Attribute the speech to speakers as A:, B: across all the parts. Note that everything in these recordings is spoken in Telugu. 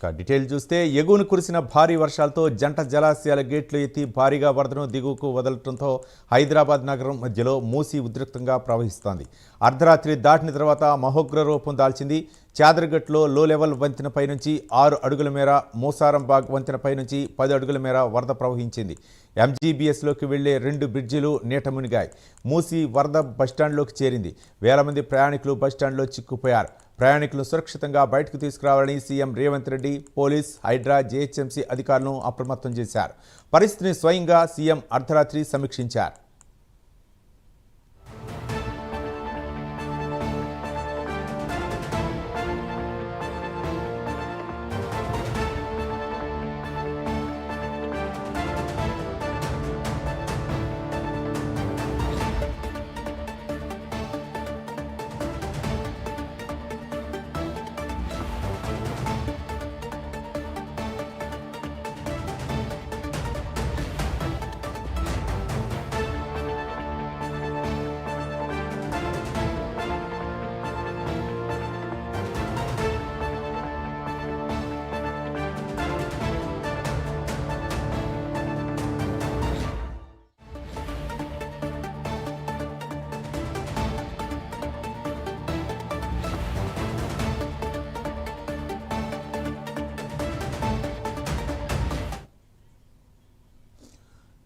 A: డీటెయిల్ చూస్తే ఎగువన కురిసిన భారీ వర్షాలతో జంట జలాశయాల గేట్లు ఎత్తి భారీగా వరదను దిగువకు వదలటంతో హైదరాబాద్ నగరం మధ్యలో మూసీ ఉధృతంగా ప్రవహిస్తోంది. అర్ధరాత్రి దాటిన తర్వాత మహోగ్ర రూపం దాల్చింది. చాదర్ఘట్లో లో లెవెల్ వంతెనపై నుంచి 6 అడుగుల మేర, మూసారంబాగ్ వంతెనపై నుంచి 10 అడుగుల మేర వరద ప్రవహించింది. ఎంజీబీఎస్లోకి వెళ్లే 2 బ్రిడ్జిలు నీట మునిగాయి. మూసీ వరద బస్టాండ్లోకి చేరింది. వేల మంది ప్రయాణికులు బస్టాండ్లో చిక్కుపోయారు. ప్రయాణికులను సురక్షితంగా బయటకు తీసుకురావాలని CM Revanth Reddy, police, Hydraa, GHMC అధికారులను అప్రమత్తం చేశారు. పరిస్థితిని స్వయంగా సీఎం అర్ధరాత్రి సమీక్షించారు.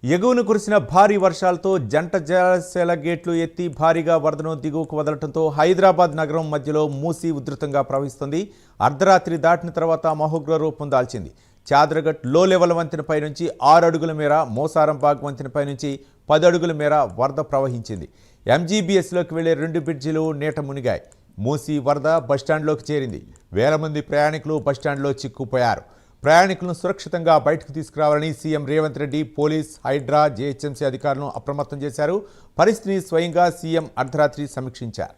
A: ఎగువన కురిసిన భారీ వర్షాలతో జంట జలాశయాల గేట్లు ఎత్తి భారీగా వరదను దిగువకు వదలటంతో హైదరాబాద్ నగరం మధ్యలో మూసీ ఉధృతంగా ప్రవహిస్తుంది. అర్ధరాత్రి దాటిన తర్వాత మహోగ్ర రూపం దాల్చింది. చాదర్ఘట్ లో లెవెల్ వంతెనపై నుంచి 6 అడుగుల మేర, మోసారంబాగ్ వంతెనపై నుంచి 10 అడుగుల మేర వరద ప్రవహించింది. ఎంజీబీఎస్లోకి వెళ్లే 2 బ్రిడ్జిలు నీట మునిగాయి. మూసీ వరద బస్టాండ్లోకి చేరింది. వేల మంది ప్రయాణికులు బస్టాండ్లో చిక్కుపోయారు. ప్రయాణికులను సురక్షితంగా బయటకు తీసుకురావాలని CM Revanth Reddy, police, Hydraa, GHMC అధికారులను అప్రమత్తం చేశారు. పరిస్థితిని స్వయంగా సీఎం అర్ధరాత్రి సమీక్షించారు.